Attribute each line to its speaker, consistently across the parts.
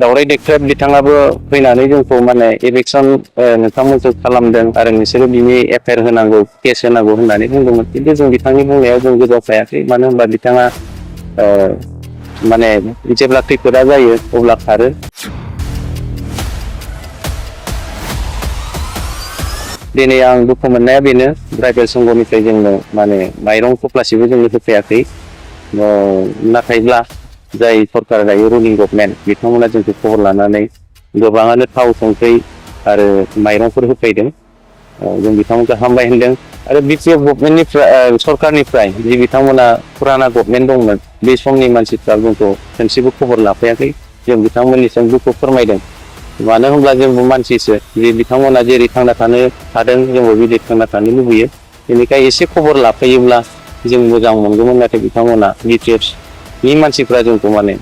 Speaker 1: दावराय देख्रेब बिथाङाबो फैनानै जोंखौ माने एभिक्सन नोंथांमोनखौ खालामदों आरो नोंसोरो बिनि एफआइआर होनांगौ केस होनांगौ होननानै बुंदोंमोन। खिन्थु जों बिथांनि बुंनायाव जों गोजौफायाखै। मानो होनबा बिथाङा माने जेब्ला खैफोदा जायो अब्ला खारो। दिनै आं दुखु मोननाया बेनो ट्राइबेल संघनिफ्राय जोंनो माने माइरं थफ्लासेबो जोंनो होफैयाखै। नाथायब्ला जाय सरकार दायो रुलिं गभर्नमेन्ट बिथांमोना जोंखौ खबर लानानै गोबाङानो थाव संख्रि आरो माइरंफोर होफैदों। जों बिथांमोनखौ हामबाय होनदों आरो बिटिआर गभर्नमेन्टनिफ्राय सरकारनिफ्राय जि बिथांमोना फुराना गभर्नमेन्ट दंमोन बे समनि मानसिफ्रा जोंखौ खनसेबो खबर लाफैयाखै। जों बिथांमोननिसिम दुखु फोरमायदों। मानो होनब्ला जोंबो मानसिसो जे बिथांमोना जेरै थांना थादों जोंबो बिदि थांना थानो लुबैयो। बेनिखाय एसे खबर लाफैयोब्ला जों मोजां मोनगौमोन। नाथाय बिथांमोना बिटिआरनि मानसिफ्रा जोंखौ माने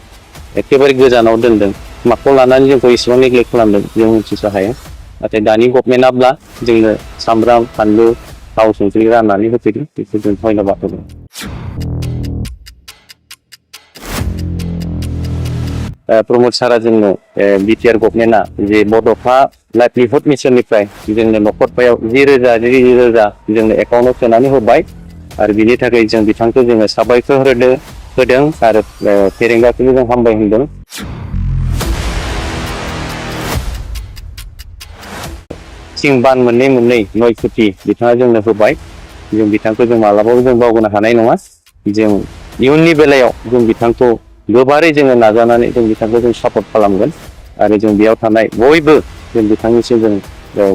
Speaker 1: एखेबारे गोजानाव दोनदों। माखौ लानानै जोंखौ एसेबां नेग्लेक्ट खालामदों जों मिथिस हाया। नाथाय दानि गभर्नमेन्टआब्ला जोंनो सामब्राम फानलु थाव संख्रि राननानै होफैदों। बेखौ जों धन्यबाद होदों। प्रमद सारा जोंनो बिटिआर गभर्नमेन्टआ जे बड'फा लाइभलिहुड मिसननिफ्राय जोंनो न'खरफायाव 10,000 जोंनो एकाउन्टआव सोनानै होबाय आरो बिनि थाखाय जों बिथांखौ जोङो साबायखर होदों आरो फेरेंगाखौबो जों हामबाय होनदों। थिं बान मोननै 9 कोटि बिथाङा जोंनो होबाय। जों बिथांखौ जों मालाबाबो जों बावगारनो हानाय नङा। जों इयुननि बेलायाव जों बिथांखौ गोबारै जोङो नाजानानै जों बिथांखौ जों सापर्ट खालामगोन आरो जों बेयाव थानाय बयबो जों बिथांनिसिम जों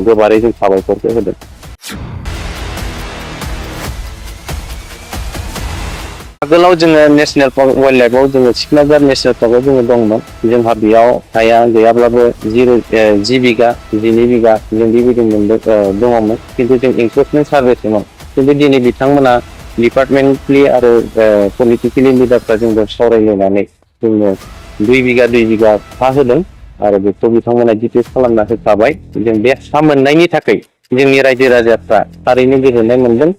Speaker 1: गोबारै जों साबायखरखौ होदों। आगोलाव जोङो नेशनेल पार्क वाइल्ड लाइफआव जोङो सिकनाझार नेशनेल पार्कआव जोङो दंमोन। जोंहा बेयाव हाया गैयाब्लाबो 10 बिगा 12 बिगा जों बेबायदि दङमोन। खिन्थु जों एनक्रोचमेन्ट सार्भेसोमोन। खिन्थु दिनै बिथांमोना डिपार्टमेन्टलि आरो पलिटिकेलि लिडारफ्रा जोंजों सावरायलायनानै जोंनो 2 बिगा हा होदों आरो बेखौ बिथांमोना डिटेल्स खालामना होखाबाय। जों बे हा मोननायनि थाखाय जोंनि रायजो राजाफ्रा थारैनो गोजोननाय मोनदों।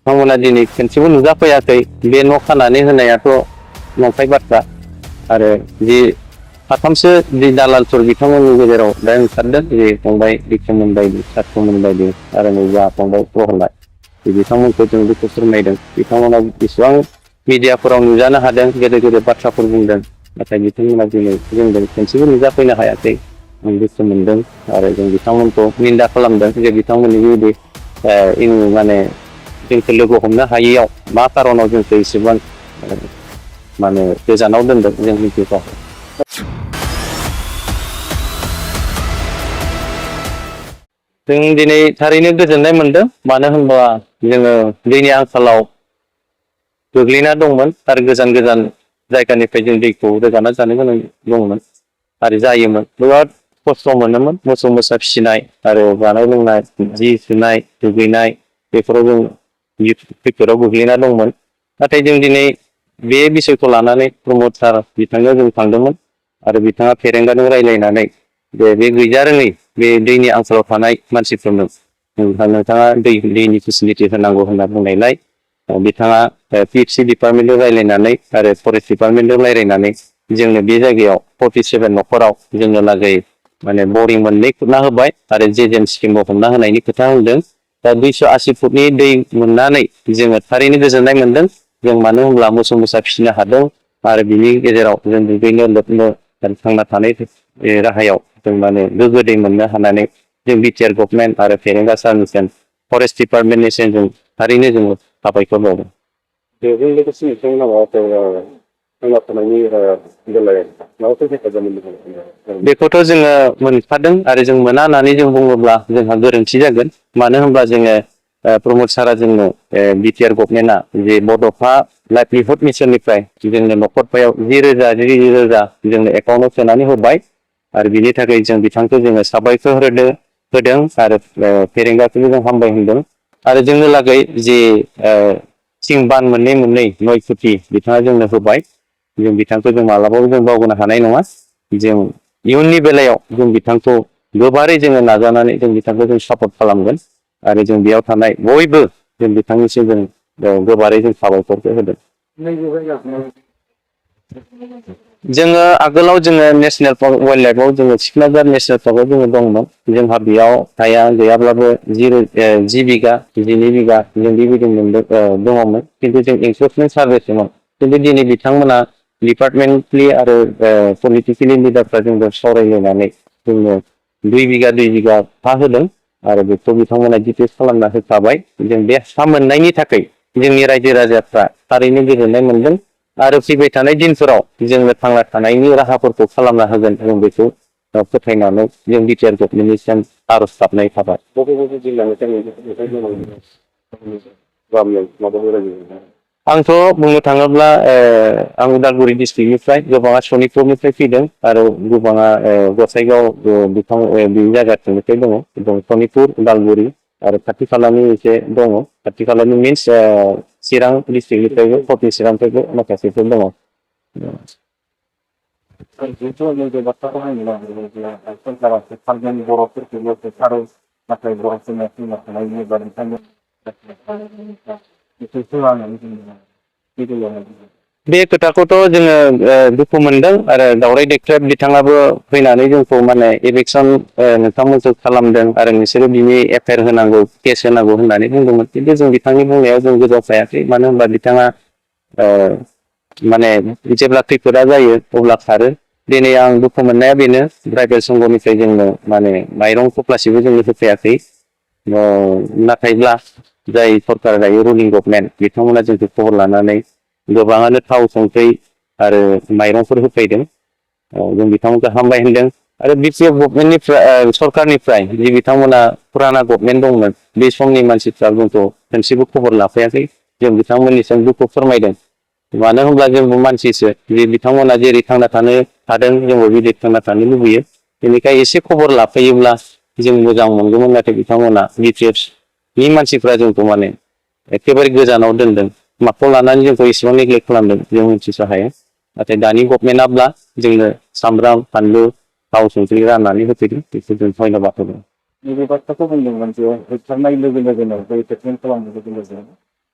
Speaker 1: बिथांमोना दिनै खनसेबो नुजाफैयाखै। बे न' खानानै होनायाथ' नंखाय बाथ्रा आरो जि साथामसो जि दालालफोर बिथांमोननि गेजेराव दा ओंखारदों जे फंबाय बिक्रममोन बायदि सारथमोन बायदि आरो नै जा फंबाय प्रहलाद बिथांमोनखौ जों दुखु फोरमायदों। बिथांमोना बेसेबां मिडियाफोराव नुजानो हादों गेदेर बाथ्राफोर बुंदों। नाथाय बिथांमोना दिनै जोंजों खनसेबो नुजाफैनो हायाखै। आं दुखु मोनदों आरो जों बिथांमोनखौ निन्दा खालामदों जे बिथांमोननि बेबायदि माने जोंखौ लोगो हमनो हायैयाव मा खारनाव जोंखौ एसेबां माने गोजानाव दोनदों जों मिथिगौ। जों दिनै थारैनो गोजोननाय मोनदों। मानो होनबा जोङो दैनि आंखालाव गोग्लैना दंमोन आरो गोजान जायगानिफ्राय जों दैखौ रोगाना जानो गोनां दंमोन आरो जायोमोन। बिराद खस्थ' मोनोमोन मोसौ मोसा फिसिनाय आरो जानाय लोंनाय जि सुनाय दुगैनाय बेफोराव जों खैफोदाव गोग्लैना दंमोन। नाथाय जों दिनै बे बिसयखौ लानानै प्रमद सार बिथांनियाव जों थांदोंमोन आरो बिथाङा फेरेंगाजों रायज्लायनानै बे गैजारोङै बे दैनि आंखालाव थानाय मानसिफोरनो नोंथाङा दैनि फेसिलिटि होनांगौ होनना बुंनायलाय बिथाङा पिएचसि डिपार्टमेन्टजों रायज्लायनानै आरो फरेस्ट डिपार्टमेन्टजों रायज्लायनानै जोंनो बे जायगायाव 47 न'खराव जोंनो लागै माने बरिं मोननै खुरना होबाय आरो जेजेन स्किमबो हमना होनायनि खोथा होनदों। दा 280 फुटनि दै मोननानै जोङो थारैनो गोजोननाय मोनदों। जों मानो होनब्ला मोसौ मोसा फिसिनो हादों आरो बिनि गेजेराव जों दुगैनो लोबनो थांना थानाय राहायाव जों माने गोग्गो दै मोननो हानानै जों बिटिआर गभर्नमेन्ट आरो फेरेंगा सारनिसिम फरेस्ट डिपार्टमेन्टनिसिम जों थारैनो जोङो साबायखर बावदों। बेजों लोगोसे नोंथांमोना माबाफोर थांना थानायनि बेलायाव माबाफोर हेफाजाब मोनदों? बेखौथ' जोङो मोनखादों आरो जों मोना होननानै जों बुङोब्ला जोंहा गोरोन्थि जागोन। मानो होनब्ला जोङो प्रमद सारा जोंनो बिटिआर गभर्नमेन्टआ जे बड'फा लाइभलिहुड मिसननिफ्राय जोंनो न'खरफायाव 10,000 जोंनो एकाउन्टआव सोनानै होबाय आरो बिनि थाखाय जों बिथांखौ जोङो साबायखर होदों आरो फेरेंगाखौबो जों हामबाय होनदों आरो जोंनो लागै जे थिं बान मोननै 9 कोटि बिथाङा जोंनो होबाय। जों बिथांखौ जों मालाबाबो जों बावगारनो हानाय नङा। जों इयुननि बेलायाव जों बिथांखौ गोबारै जोङो नाजानानै जों बिथांखौ जों सापर्ट खालामगोन आरो जों बेयाव थानाय बयबो जों बिथांनिसिम जों गोबारै जों साबायखरखौ होदों। जोङो आगोलाव जोङो नेशनेल पार्क वाइल्ड लाइफआव जोङो सिखनाजार नेशनेल पार्कआव जोङो दंमोन जोंहा बेयाव हाया गैयाब्लाबो 10 बिघा 12 बिघा जों बेबायदि दङमोन खिन्थु जों एनफोर्समेन्ट सार्भिसमोन खिन्थु दिनै बिथांमोना डिपार्टमेन्टलि आरो पलिटिकेलि लिडारफ्रा जोंजों सावरायलायनानै जोंनो 2 बिघा हा होदों आरो बेखौ बिथांमोना डिटेल्स खालामना होखाबाय जों बे हा मोननायनि थाखाय जोंनि रायजो राजाफ्रा थारैनो गोजोननाय मोनदों आरो फैबाय थानाय दिनफोराव जोङो थांना थानायनि राहाफोरखौ खालामना होगोन जों बेखौ फोथायनानै जों बिटिआर गभर्नमेन्टनिसिम आर'ज गाबनाय थाबाय। बबे बबे जिल्लानिफ्राय आंथ' बुंनो थाङोब्ला आं उदालगुरि डिस्ट्रिक्टनिफ्राय गोबाङा सनितपुरनिफ्राय फैदों आरो गोबाङा गसाइगाव बिफां बे जायगाथिंनिफ्राय दङ सनितपुर उदालगुरि आरो खाथि खालानि एसे दङ खाथि खालानि मिन्स चिरां डिस्ट्रिक्टनिफ्रायबो क'क्राझार चिरांनिफ्रायबो माखासेफोर दङ। नैबे बाथ्राखौ सरकारा सानजों बर'फोरखौबो होखारो नाथाय बर'फोरनि थांना थानायनि बा नोंथांनि बे खोथाखौथ' जोङो दुखु मोनदों आरो दावराय देख्रेब बिथाङाबो फैनानै जोंखौ माने एभिक्सन नोंथांमोनखौ खालामदों आरो नोंसोरो बिनि एफआइआर होनांगौ केस होनांगौ होननानै बुंदोंमोन खिन्थु जों बिथांनि बुंनायाव जों गोजावफायाखै मानो होनबा बिथाङा माने जेब्ला खैफोदा जायो अब्ला खारो दिनै आं दुखु मोननाया बेनो ट्राइबेल संघनिफ्राय जोंनो माने माइरं थफ्लासेबो जोंनो होफैयाखै नाथायब्ला जाय सरकार दायो रुलिं गभर्नमेन्ट बिथांमोना जोंखौ खबर लानानै गोबाङानो थाव संख्रि आरो माइरंफोर होफैदों जों बिथांमोनखौ हामबाय होनदों आरो बिटिआर गभर्नमेन्टनिफ्राय सरकारनिफ्राय जि बिथांमोना फुराना गभर्नमेन्ट दंमोन बे समनि मानसिफ्रा जोंखौ खनसेबो खबर लाफायाखै जों बिथांमोननिसिम दुखु फोरमायदों मानो होनब्ला जोंबो मानसिसो जे बिथांमोना जेरै थांना थानो हादों जोंबो बिदि थांना थानो लुबैयो बेनिखाय एसे खबर लाफैयोब्ला जों मोजां मोनगौमोन नाथाय बिथांमोना बिटिआरनि मानसिफ्रा जोंखौ माने एखेबारे गोजानाव दोनदों माखौ लानानै जोंखौ एसेबां नेग्लेक्ट खालामदों जों मिथिस' हाया नाथाय दानि गभर्नमेन्टआब्ला जोंनो सामब्राम फानलु थाव संख्रि राननानै होफैदों बेखौ जों धन्यबाद होदों। नैबे बाथ्राखौ बुंदोंमोन जे होबथानाय लोगो लोगोनो बै ट्रिटमेन्ट खालामनाय लोगो लोगोनो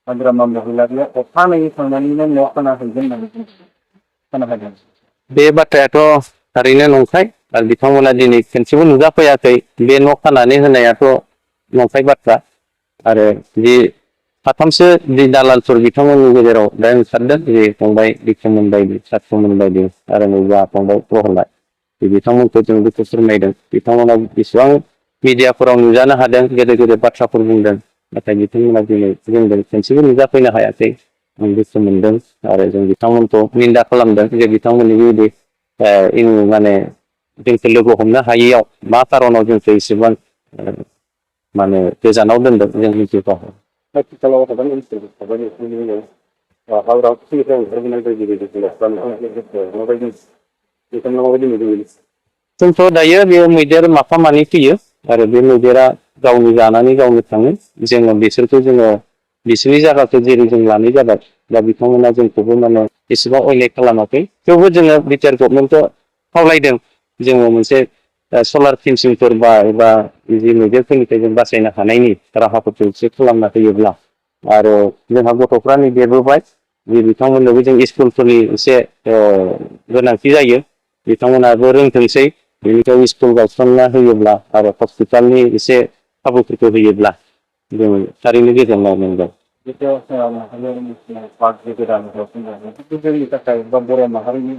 Speaker 1: हाजिरा महिलाया अखानायै थांनानैनो न' खोनाहैगोन होननानै खोनादों बे बाथ्रायाथ' थारैनो नंखाय आरो बिथांमोना दिनै खनसेबो नुजाफैयाखै बे न' खानानै होनायाथ' नंखाय बाथ्रा आरो जि साथामसो जि दालालफोर बिथांमोननि गेजेराव दा ओंखारदों जे फंबाय बिथांमोन बायदि साथ्रमोन बायदि आरो नैबा फंबाय प्रहलाद बिथांमोनखौ जों दुखु फोरमायदों बिथांमोना बेसेबां मिडियाफोराव नुजानो हादों गेदेर गेदेर बाथ्राफोर बुंदों नाथाय बिथांमोना दिनै जोंजों खनसेबो नुजाफैनो हायाखै आं दुखु मोनदों आरो जों बिथांमोनखौ निन्दा खालामदों जे बिथांमोननि बेबायदि माने जोंखौ लोगो हमनो हायैयाव मा खार'नाव जोंखौ एसेबां माने गोजानाव दोनदों जों मिथिगौ आथिखालाव जोंथ' दायो बेयो मैदेर माफा मानै फैयो आरो बे मैदेरा गावनो जानानै गावनो थाङो जोङो बिसोरखौ बिसोरनि जायगाखौ जेरै जों लानाय जाबाय दा बिथांमोना जोंखौबो माने एसेबां अयनाय खालामाखै थेवबो जोङो बिटिआर गभर्नमेन्टखौ खावलायदों जोङो मोनसे सलार फेनसिंफोर एबा जि मैदेरफोरनिफ्राय जों बासायनो हानायनि राहाफोरखौ एसे खालामना होयोब्ला आरो जोंहा गथ'फ्रा नै देरबोबाय जे बिथांमोननोबो जों स्कुलफोरनि एसे गोनांथि जायो बिथांमोनाबो रोंथोंसै बेनिफ्राय स्कुल गायसनना होयोब्ला आरो हस्पिटालनि एसे खाबुफोरखौ होयोब्ला जों थारैनो गोजोननाय मोनगोन जोंनि थाखाय बा बर' माहारिनि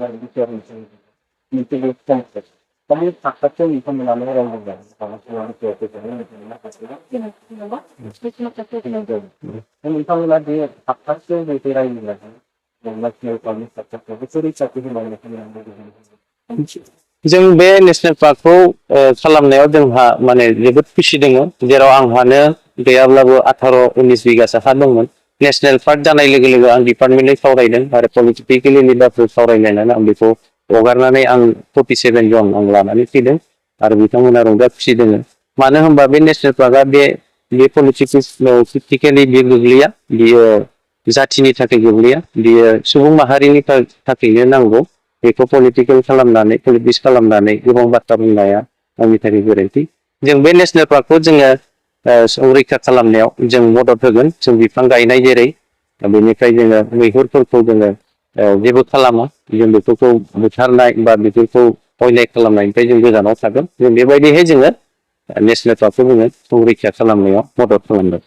Speaker 1: नोंथांमोना बे साखाथियाव रायजो जों बे नेसनेल पार्कखौ खालामनायाव जोंहा माने जोबोद खुसि दङ जेराव आंहानो गैयाब्लाबो 18-19 बिगासो हा दंमोन नेसनेल पार्क जानाय लोगो लोगो आं डिपार्टमेन्टजों सावरायदों आरो पलिटिकेलि लिडारफोर सावरायलायनानै आं बेखौ हगारनानै आं 47 जन आं लानानै फैदों आरो बिथांमोना रंजा खुसि दङ मानो होनबा बे नेसनेल पार्कआ बे पलिटिकेलि बे गोग्लैया बियो जाथिनि थाखाय गोग्लैया बियो सुबुं माहारिनि थाखायनो नांगौ बेखौ पलिटिकेल खालामनानै पलिटिक्स खालामनानै गोबां बाथ्रा बुंनाया आंनि थाखाय गोरोन्थि जों बे नेसनेल पार्कखौ जोङो संरैखा खालामनायाव जों मदद होगोन जों बिफां गायनाय जेरै बेनिफ्राय जोङो मैहुरफोरखौ जोङो जेबो खालामा जों बेफोरखौ बुथारनाय बा बेफोरखौ अयनाय खालामनायनिफ्राय जों गोजानाव थागोन जों बेबायदिहाय जोङो नेसनेल पार्कखौ जोङो संरैखा खालामनायाव मदद खालामदों।